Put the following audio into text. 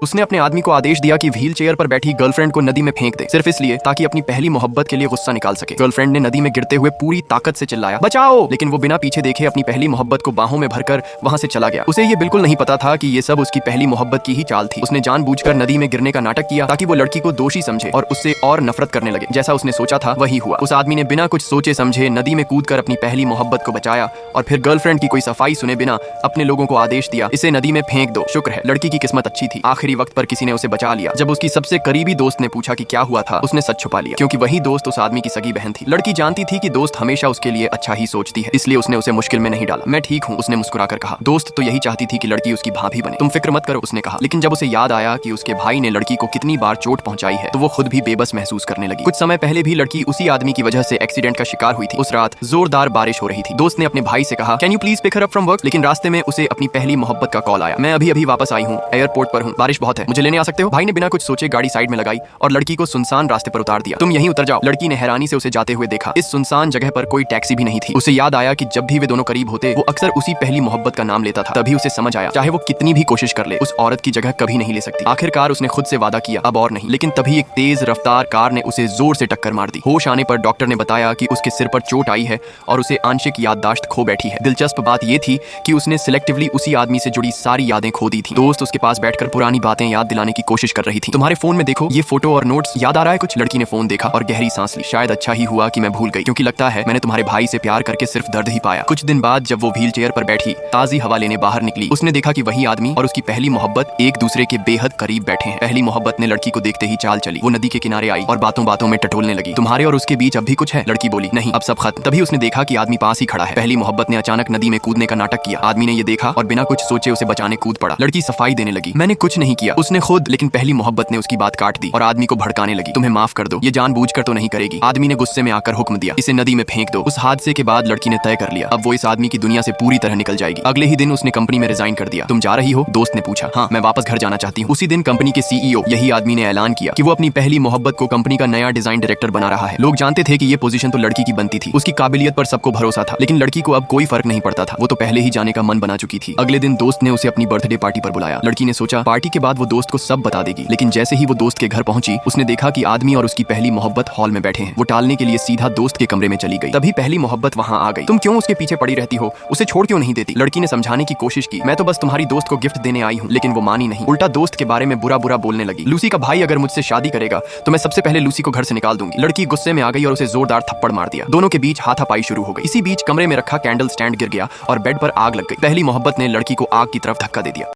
उसने अपने आदमी को आदेश दिया कि व्हील चेयर पर बैठी गर्लफ्रेंड को नदी में फेंक दे, सिर्फ इसलिए ताकि अपनी पहली मोहब्बत के लिए गुस्सा निकाल सके। गर्लफ्रेंड ने नदी में गिरते हुए पूरी ताकत से चिल्लाया, बचाओ, लेकिन वो बिना पीछे देखे अपनी पहली मोहब्बत को बाहों में भरकर वहां से चला गया। उसे ये बिल्कुल नहीं पता था कि ये सब उसकी पहली मोहब्बत की ही चाल थी। उसने जानबूझकर नदी में गिरने का नाटक किया ताकि वो लड़की को दोषी समझे और उससे और नफरत करने लगे। जैसा उसने सोचा था वही हुआ। उस आदमी ने बिना कुछ सोचे समझे नदी में कूदकर अपनी पहली मोहब्बत को बचाया और फिर गर्लफ्रेंड की कोई सफाई सुने बिना अपने लोगों को आदेश दिया, इसे नदी में फेंक दो। शुक्र है लड़की की किस्मत अच्छी थी, आखिरी वक्त पर किसी ने उसे बचा लिया। जब उसकी सबसे करीबी दोस्त ने पूछा कि क्या हुआ था, उसने सच छुपा लिया, क्योंकि वही दोस्त उस आदमी की सगी बहन थी। लड़की जानती थी कि दोस्त हमेशा उसके लिए अच्छा ही सोचती है, इसलिए उसने उसे मुश्किल में नहीं डाला। मैं ठीक हूँ, उसने मुस्कुराकर कहा। दोस्त तो यही चाहती थी कि लड़की उसकी भाभी बने। तुम फिक्र मत करो, उसने कहा। लेकिन जब उसे याद आया कि उसके भाई ने लड़की को कितनी बार चोट पहुंचाई है, तो वो खुद भी बेबस महसूस करने लगी। कुछ समय पहले भी लड़की उसी आदमी की वजह से एक्सीडेंट का शिकार हुई थी। उस रात जोरदार बारिश हो रही थी। दोस्त ने अपने भाई से कहा, can you please pick her up from work, लेकिन रास्ते में उसे अपनी पहली मोहब्बत का कॉल आया। मैं अभी वापस आई हूँ, एयरपोर्ट पर हूँ, बारिश बहुत है, मुझे लेने आ सकते हो? भाई ने बिना कुछ सोचे गाड़ी साइड में लगाई और लड़की को सुनसान रास्ते पर उतार दिया। तुम यहीं उतर जाओ। लड़की ने हैरानी से उसे जाते हुए देखा। इस सुनसान जगह पर कोई टैक्सी भी नहीं थी। उसे याद आया कि जब भी वे दोनों करीब होते, वो अक्सर उसी पहली मोहब्बत का नाम लेता था। तभी उसे समझ आया, चाहे वो कितनी भी कोशिश कर ले, उस औरत की जगह कभी नहीं ले सकती। आखिरकार उसने खुद से वादा किया, अब और नहीं। लेकिन तभी एक तेज रफ्तार कार ने उसे जोर से टक्कर मार दी। होश आने पर डॉक्टर ने बताया कि उसके सिर पर चोट आई है और उसे आंशिक याददाश्त खो बैठी है। दिलचस्प बात यह थी कि उसने सिलेक्टिवली उसी आदमी से जुड़ी सारी यादें खो दी थी। दोस्त उसके पास बैठकर पुरानी बातें याद दिलाने की कोशिश कर रही थी। तुम्हारे फोन में देखो, ये फोटो और नोट्स याद आ रहा है कुछ? लड़की ने फोन देखा और गहरी सांस ली। शायद अच्छा ही हुआ कि मैं भूल गई, क्योंकि लगता है मैंने तुम्हारे भाई से प्यार करके सिर्फ दर्द ही पाया। कुछ दिन बाद जब वो व्हील चेयर पर बैठी ताजी हवा लेने बाहर निकली, उसने देखा कि वही आदमी और उसकी पहली मोहब्बत एक दूसरे के बेहद करीब बैठे हैं। पहली मोहब्बत ने लड़की को देखते ही चाल चली। वो नदी के किनारे आई और बातों बातों में टटोलने लगी। तुम्हारे और उसके बीच अब भी कुछ है? लड़की बोली, नहीं, अब सब खत्म। तभी उसने देखा कि आदमी पास ही खड़ा है। पहली मोहब्बत ने अचानक नदी में कूदने का नाटक किया। आदमी ने ये देखा और बिना कुछ सोचे उसे बचाने कूद पड़ा। लड़की सफाई देने लगी, मैंने कुछ नहीं किया, उसने खुद। लेकिन पहली मोहब्बत ने उसकी बात काट दी और आदमी को भड़काने लगी, तुम्हें माफ कर दो, ये जानबूझकर तो नहीं करेगी। आदमी ने गुस्से में आकर हुक्म दिया, इसे नदी में फेंक दो। उस हादसे के बाद लड़की ने तय कर लिया, अब वो इस आदमी की दुनिया से पूरी तरह निकल जाएगी। अगले ही दिन उसने कंपनी में रिजाइन कर दिया। तुम जा रही हो? दोस्त ने पूछा। हाँ, मैं वापस घर जाना चाहती हूँ। उसी दिन कंपनी के सीईओ यही आदमी ने ऐलान किया कि वो अपनी पहली मोहब्बत को कंपनी का नया डिजाइन डायरेक्टर बना रहा है। लोग जानते थे कि ये पोजीशन तो लड़की की बनती थी। उसकी काबिलियत पर सबको भरोसा था, लेकिन लड़की को अब कोई फर्क नहीं पड़ता था। वो तो पहले ही जाने का मन बना चुकी थी। अगले दिन दोस्त ने उसे अपनी बर्थडे पार्टी पर बुलाया। लड़की ने सोचा पार्टी के बाद वो दोस्त को सब बता देगी, लेकिन जैसे ही वो दोस्त के घर पहुंची, उसने देखा कि आदमी और उसकी पहली मोहब्बत हॉल में बैठे हैं। वो टालने के लिए सीधा दोस्त के कमरे में चली गई। तभी पहली मोहब्बत वहां आ गई। तुम क्यों उसके पीछे पड़ी रहती हो? उसे छोड़ क्यों नहीं देती? लड़की ने समझाने की कोशिश की, मैं तो बस तुम्हारी दोस्त को गिफ्ट देने आई हूँ। लेकिन वो मानी नहीं, उल्टा दोस्त के बारे में बुरा बुरा बोलने लगी। लूसी का भाई अगर मुझसे शादी करेगा तो मैं सबसे पहले लूसी को घर से निकाल दूंगी। लड़की गुस्से में आ गई और उसे जोरदार थप्पड़ मार दिया। दोनों के बीच हाथापाई शुरू हो गई। इसी बीच कमरे में रखा कैंडल स्टैंड गिर गया और बेड पर आग लग गई। पहली मोहब्बत ने लड़की को आग की तरफ धक्का दे दिया।